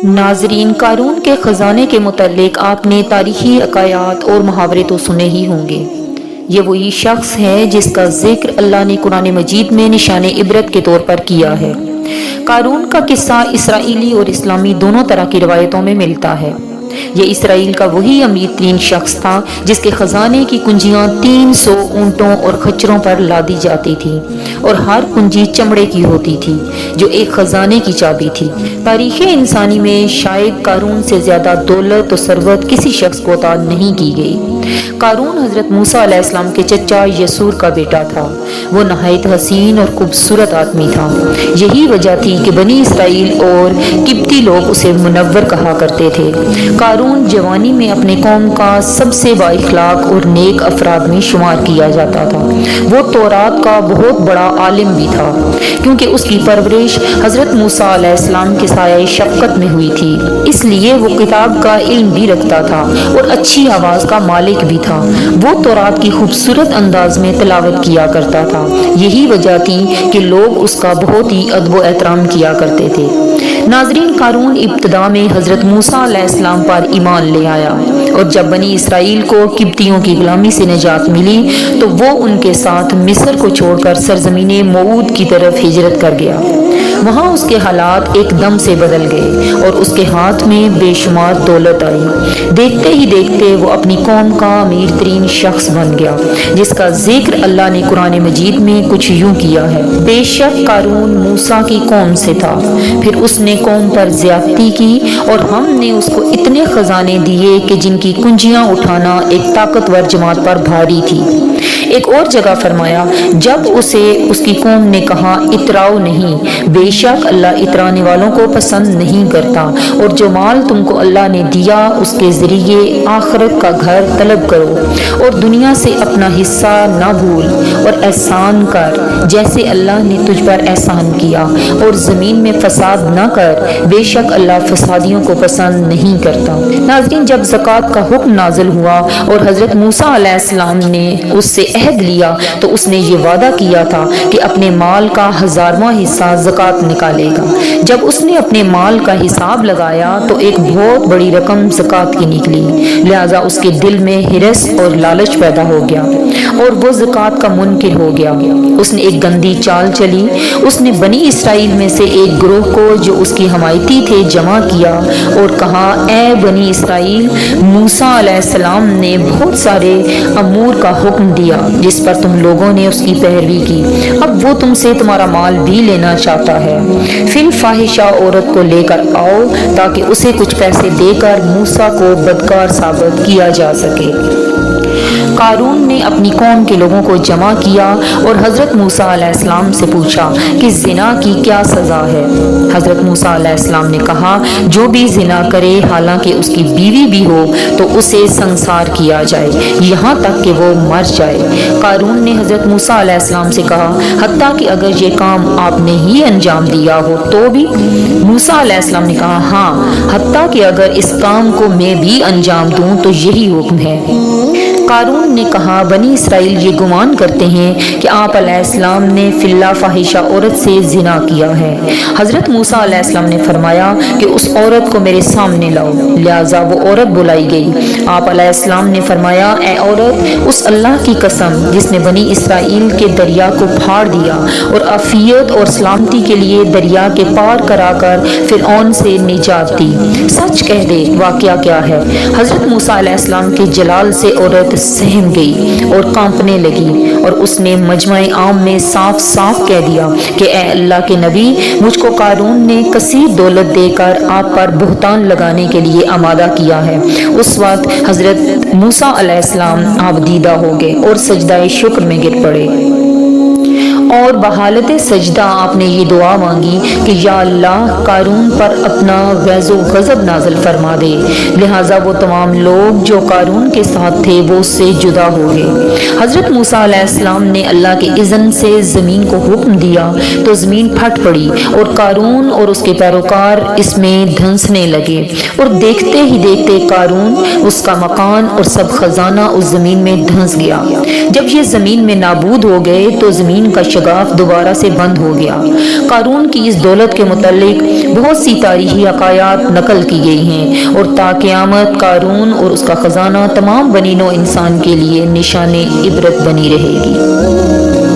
ناظرین، قارون کے خزانے کے متعلق آپ نے تاریخی حکایات اور محاورے تو سنے ہی ہوں گے۔ یہ وہی شخص ہے جس کا ذکر اللہ نے قرآن مجید میں نشان عبرت کے طور پر کیا ہے۔ قارون کا قصہ اسرائیلی اور اسلامی دونوں طرح کی روایتوں میں ملتا ہے۔ یہ اسرائیل کا وہی امیر ترین شخص تھا جس کے خزانے کی کنجیاں 300 اونٹوں اور خچروں پر لادی جاتی تھی اور ہر کنجی چمڑے کی ہوتی تھی جو ایک خزانے کی چابی تھی۔ تاریخ انسانی میں شاید قارون سے زیادہ دولت و ثروت کسی شخص کو عطا نہیں کی گئی۔ قارون حضرت موسیٰ علیہ السلام کے چچا یسور کا بیٹا تھا۔ وہ نہایت حسین اور خوبصورت آدمی تھا۔ یہی وجہ تھی کہ بنی اسرائیل اور قبطی لوگ اسے منور کہا کرتے تھے۔ قارون جوانی میں اپنے قوم کا سب سے با اخلاق اور نیک افراد میں شمار کیا جاتا تھا۔ وہ تورات کا بہت بڑا عالم بھی تھا کیونکہ اس کی پرورش حضرت موسیٰ علیہ السلام کے سایہ شفقت میں ہوئی تھی، اس لیے وہ کتاب کا علم بھی رکھتا تھا اور اچھی آواز کا مالک بھی تھا۔ وہ تورات کی خوبصورت انداز میں تلاوت کیا کرتا تھا۔ یہی وجہ تھی کہ لوگ اس کا بہت ہی ادب و احترام کیا کرتے تھے۔ ناظرین، قارون ابتدا میں حضرت موسیٰ علیہ السلام پر ایمان لے آیا اور جب بنی اسرائیل کو قبطیوں کی غلامی سے نجات ملی تو وہ ان کے ساتھ مصر کو چھوڑ کر سرزمین موعود کی طرف ہجرت کر گیا۔ وہاں اس کے حالات ایک دم سے بدل گئے اور اس کے ہاتھ میں بے شمار دولت آئی۔ دیکھتے ہی دیکھتے وہ اپنی قوم کا امیر ترین شخص بن گیا، جس کا ذکر اللہ نے قرآن مجید میں کچھ یوں کیا ہے: بے شک قارون موسیٰ کی قوم سے تھا، پھر اس نے قوم پر زیادتی کی اور ہم نے اس کو اتنے خزانے دیے کہ جن کی کنجیاں اٹھانا ایک طاقتور جماعت پر بھاری تھی۔ ایک اور جگہ فرمایا: جب اسے اس کی قوم نے کہا اتراؤ نہیں، بے شک اللہ اترانے والوں کو پسند نہیں کرتا، اور جو مال تم کو اللہ نے دیا اس کے ذریعے آخرت کا گھر طلب کرو اور دنیا سے اپنا حصہ نہ بھول اور احسان کر جیسے اللہ نے تجھ پر احسان کیا، اور زمین میں فساد نہ کر، بے شک اللہ فسادیوں کو پسند نہیں کرتا۔ ناظرین، جب زکوٰۃ کا حکم نازل ہوا اور حضرت موسیٰ علیہ السلام نے اس سے عہد لیا تو اس نے یہ وعدہ کیا تھا کہ اپنے مال کا 1000واں حصہ زکوٰۃ نکالے گا۔ جب اس نے اپنے مال کا حساب لگایا تو ایک بہت بڑی رقم زکوٰۃ کی نکلی، لہذا اس کے دل میں ہرس اور لالچ پیدا ہو گیا اور وہ زکوٰۃ کا منکر ہو گیا۔ اس نے ایک گندی چال چلی۔ اس نے بنی اسرائیل میں سے ایک گروہ کو جو اس کی حمایتی تھے جمع کیا اور کہا: اے بنی اسرائیل، موسیٰ علیہ السلام نے بہت سارے امور کا حکم دیا جس پر تم لوگوں نے اس کی پیروی کی، اب وہ تم سے تمہارا مال بھی لینا چاہتا ہے۔ فی الفاحشہ عورت کو لے کر آؤ تاکہ اسے کچھ پیسے دے کر موسیٰ کو بدکار ثابت کیا جا سکے۔ قارون نے اپنی قوم کے لوگوں کو جمع کیا اور حضرت موسیٰ علیہ السلام سے پوچھا کہ زنا کی کیا سزا ہے؟ حضرت موسیٰ علیہ السلام نے کہا: جو بھی زنا کرے حالانکہ اس کی بیوی بھی ہو تو اسے سنسار کیا جائے یہاں تک کہ وہ مر جائے۔ قارون نے حضرت موسیٰ علیہ السلام سے کہا: حتیٰ کہ اگر یہ کام آپ نے ہی انجام دیا ہو تو بھی؟ موسیٰ علیہ السلام نے کہا: ہاں، حتیٰ کہ اگر اس کام کو میں بھی انجام دوں تو یہی حکم ہے۔ قارون نے کہا: بنی اسرائیل یہ گمان کرتے ہیں کہ آپ علیہ السلام نے فی اللہ فاحشہ عورت سے زنا کیا ہے۔ حضرت موسیٰ علیہ السلام نے فرمایا کہ اس عورت کو میرے سامنے لاؤ، لہذا وہ عورت بلائی گئی۔ آپ علیہ السلام نے فرمایا: اے عورت، اس اللہ کی قسم جس نے بنی اسرائیل کے دریا کو پھاڑ دیا اور عافیت اور سلامتی کے لیے دریا کے پار کرا کر فرعون سے نجات دی، سچ کہہ دے واقعہ کیا ہے۔ حضرت موسیٰ علیہ السلام کے جلال سے عورت سہم گئی اور کانپنے لگی اور اس نے مجمع عام میں صاف صاف کہہ دیا کہ اے اللہ کے نبی، مجھ کو قارون نے کثیر دولت دے کر آپ پر بہتان لگانے کے لیے آمادہ کیا ہے۔ اس وقت حضرت موسیٰ علیہ السلام آبدیدہ ہو گئے اور سجدہ شکر میں گر پڑے اور بحالت سجدہ آپ نے یہ دعا مانگی کہ یا اللہ، قارون پر اپنا غیظ و غضب نازل فرما دے۔ لہٰذا وہ تمام لوگ جو قارون کے ساتھ تھے وہ اس سے جدا ہو گئے۔ حضرت موسیٰ علیہ السلام نے اللہ کے اذن سے زمین کو حکم دیا تو زمین پھٹ پڑی اور قارون اور اس کے پیروکار اس میں دھنسنے لگے، اور دیکھتے ہی دیکھتے قارون، اس کا مکان اور سب خزانہ اس زمین میں دھنس گیا۔ جب یہ زمین میں نابود ہو گئے تو زمین کا شگاف دوبارہ سے بند ہو گیا۔ قارون کی اس دولت کے متعلق بہت سی تاریخی حکایات نقل کی گئی ہیں اور تا قیامت قارون اور اس کا خزانہ تمام بنی نوع انسان کے لیے نشان عبرت بنی رہے گی۔